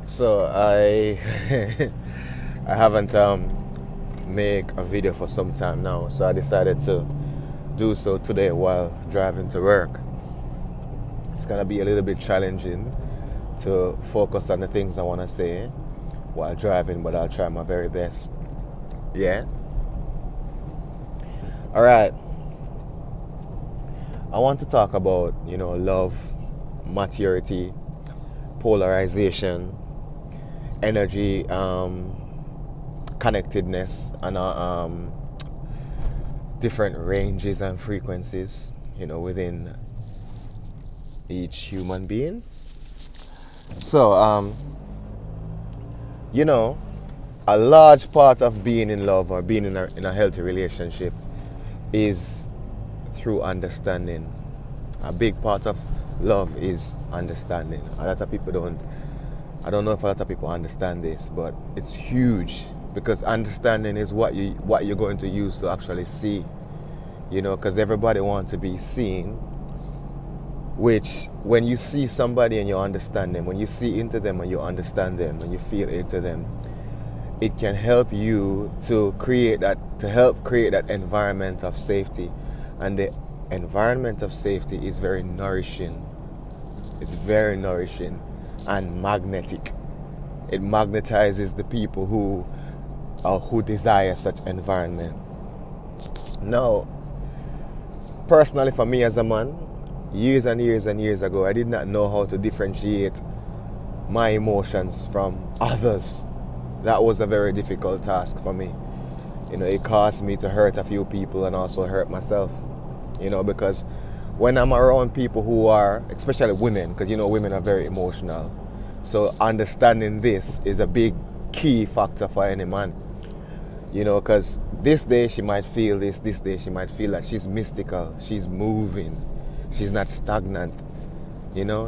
So I I haven't make a video for some time now, so I decided to do so today while driving to work. It's gonna be a little bit challenging to focus on the things I want to say while driving, but I'll try my very best. Yeah. All right. I want to talk about love, maturity, polarization, energy, connectedness, and different ranges and frequencies, within each human being. So, you know, a large part of being in love or being in a healthy relationship is through understanding. A big part of love is understanding. A lot of people don't, I don't know if a lot of people understand this, but it's huge because understanding is what you're going to use to actually see. Because everybody wants to be seen, which when you see somebody and you understand them, when you see into them and you understand them, and you feel into them, it can help you to help create that environment of safety. And the environment of safety is very nourishing. It's very nourishing and magnetic. It magnetizes the people who desire such environment. Now, personally, for me as a man, years and years and years ago, I did not know how to differentiate my emotions from others. That was a very difficult task for me. It caused me to hurt a few people and also hurt myself. Because when I'm around people who are, especially women, because women are very emotional. So understanding this is a big key factor for any man. Because this day she might feel this day she might feel that she's mystical, she's moving, she's not stagnant.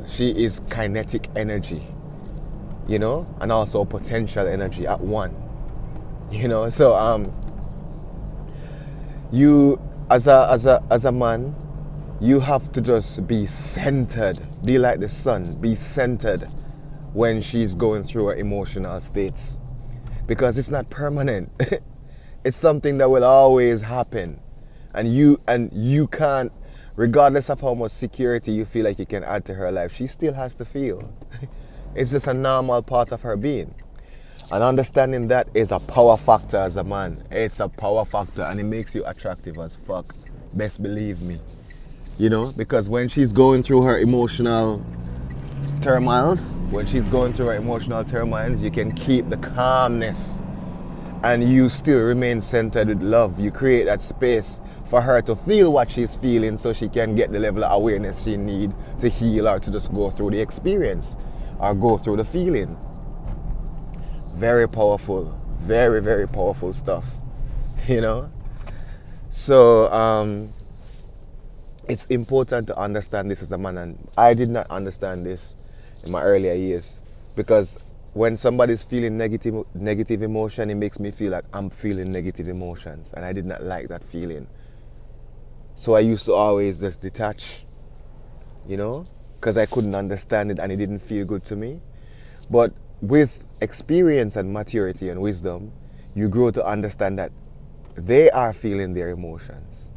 She is kinetic energy, and also potential energy at one. So you as a man, you have to just be centered, be like the sun, be centered when she's going through her emotional states, because it's not permanent. It's something that will always happen, and you can't, regardless of how much security you feel like you can add to her life, she still has to feel. It's just a normal part of her being. And understanding that is a power factor as a man. It's a power factor, and it makes you attractive as fuck. Best believe me. Because when she's going through her emotional turmoils, you can keep the calmness and you still remain centered with love. You create that space for her to feel what she's feeling so she can get the level of awareness she needs to heal or to just go through the experience or go through the feeling. Very powerful, very, very powerful stuff. So it's important to understand this as a man, and I did not understand this in my earlier years, because when somebody's feeling negative emotion, it makes me feel like I'm feeling negative emotions, and I did not like that feeling. So I used to always just detach, because I couldn't understand it and it didn't feel good to me. But with experience and maturity and wisdom, you grow to understand that they are feeling their emotions,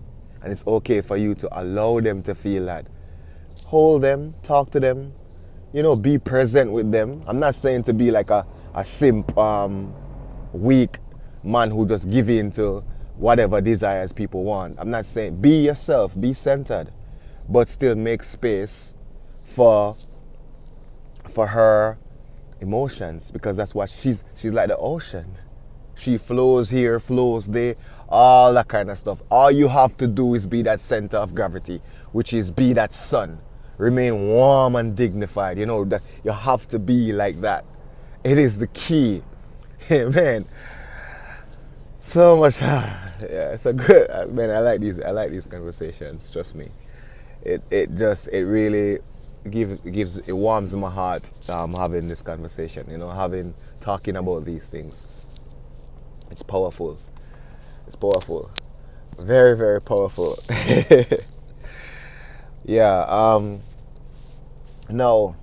and it's okay for you to allow them to feel that. Hold them, talk to them, be present with them. I'm not saying to be like a simp, weak man who just give in to whatever desires people want. I'm not saying, be yourself, be centered, but still make space for her emotions, because that's what she's like the ocean. She flows here, flows there, all that kind of stuff. All you have to do is be that center of gravity, which is be that sun. Remain warm and dignified. That you have to be like that. It is the key. Man, so much. Yeah, it's a good man. I like these conversations. Trust me. It really it warms my heart, having this conversation. Talking about these things. It's powerful. It's powerful. Very, very powerful. Yeah. Now,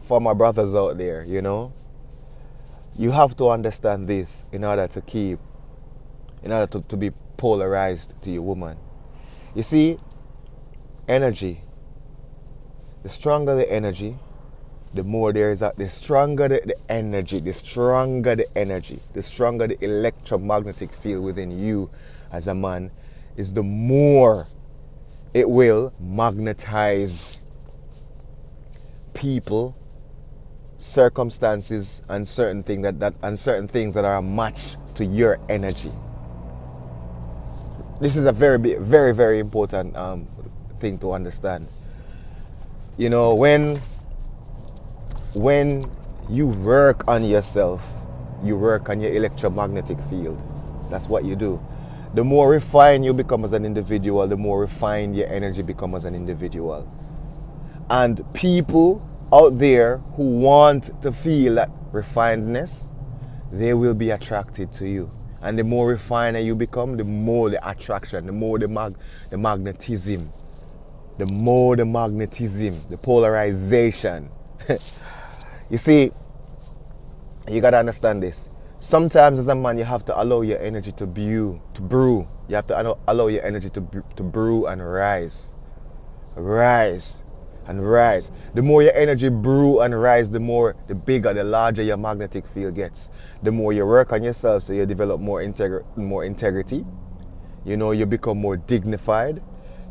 for my brothers out there, You have to understand this in order to keep, in order to be polarized to your woman. You see, energy, the stronger the energy, the more there is the stronger the energy, the stronger the energy, the stronger the electromagnetic field within you as a man, is the more it will magnetize people, circumstances, and certain things that are a match to your energy. This is a very important thing to understand. You know, when you work on yourself, you work on your electromagnetic field. That's what you do. The more refined you become as an individual, the more refined your energy becomes as an individual. And people out there who want to feel that refinedness, they will be attracted to you. And the more refined you become, the more the attraction, the more the magnetism, the polarization. You see, you gotta understand this. Sometimes as a man, you have to allow your energy to brew. You have to allow your energy to brew and rise. Rise and rise. The more your energy brew and rise, the bigger, the larger your magnetic field gets. The more you work on yourself, so you develop more integrity. You know, you become more dignified.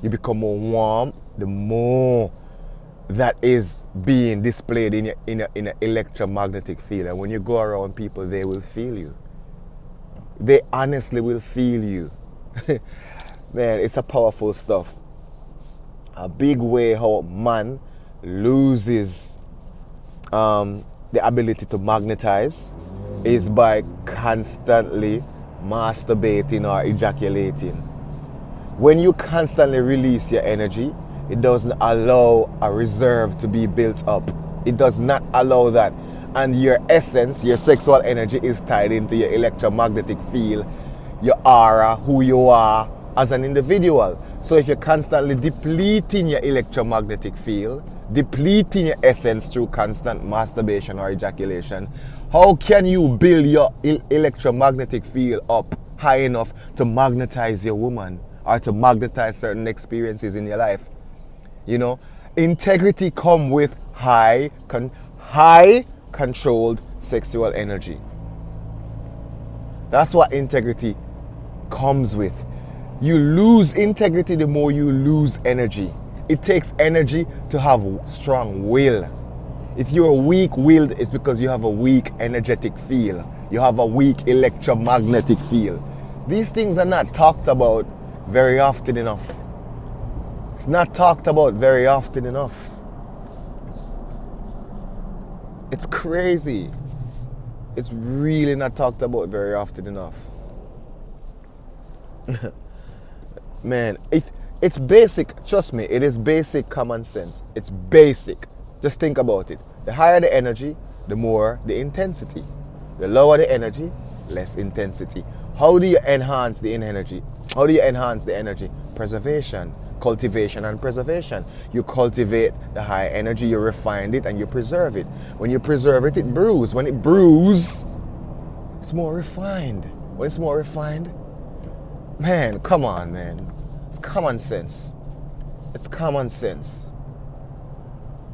You become more warm. The more that is being displayed in an electromagnetic field. And when you go around people, they will feel you. They honestly will feel you. Man, it's a powerful stuff. A big way how man loses the ability to magnetize is by constantly masturbating or ejaculating. When you constantly release your energy, it doesn't allow a reserve to be built up. It does not allow that. And your essence, your sexual energy is tied into your electromagnetic field, your aura, who you are as an individual. So if you're constantly depleting your electromagnetic field, depleting your essence through constant masturbation or ejaculation, how can you build your electromagnetic field up high enough to magnetize your woman or to magnetize certain experiences in your life? You know, integrity comes with high controlled sexual energy. That's what integrity comes with. You lose integrity the more you lose energy. It takes energy to have strong will. If you're weak-willed, it's because you have a weak energetic field. You have a weak electromagnetic field. These things are not talked about very often enough. It's not talked about very often enough. It's crazy. It's really not talked about very often enough. Man, it's basic. Trust me, it is basic common sense. It's basic. Just think about it. The higher the energy, the more the intensity. The lower the energy, less intensity. How do you enhance the energy? How do you enhance the energy? Preservation, cultivation, and preservation. You cultivate the high energy, you refine it, and you preserve it. When you preserve it, it brews. When it brews, it's more refined. When it's more refined, man, come on, man. It's common sense. It's common sense.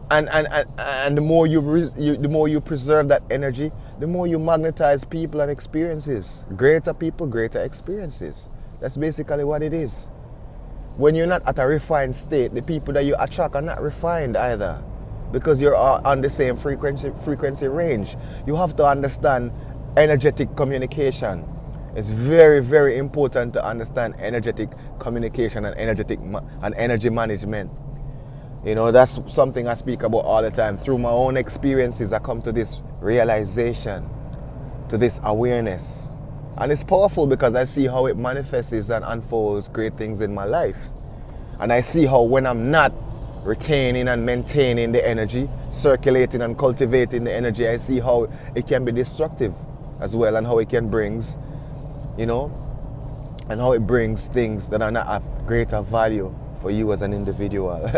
And the more the more you preserve that energy, the more you magnetize people and experiences. Greater people, greater experiences. That's basically what it is. When you're not at a refined state, the people that you attract are not refined either, because you're on the same frequency range. You have to understand energetic communication. It's very important to understand energetic communication and energy management. You know, that's something I speak about all the time. Through my own experiences, I come to this realization, to this awareness. And it's powerful because I see how it manifests and unfolds great things in my life. And I see how when I'm not retaining and maintaining the energy, circulating and cultivating the energy, I see how it can be destructive as well, and how it can brings, you know, and how it brings things that are not of greater value for you as an individual.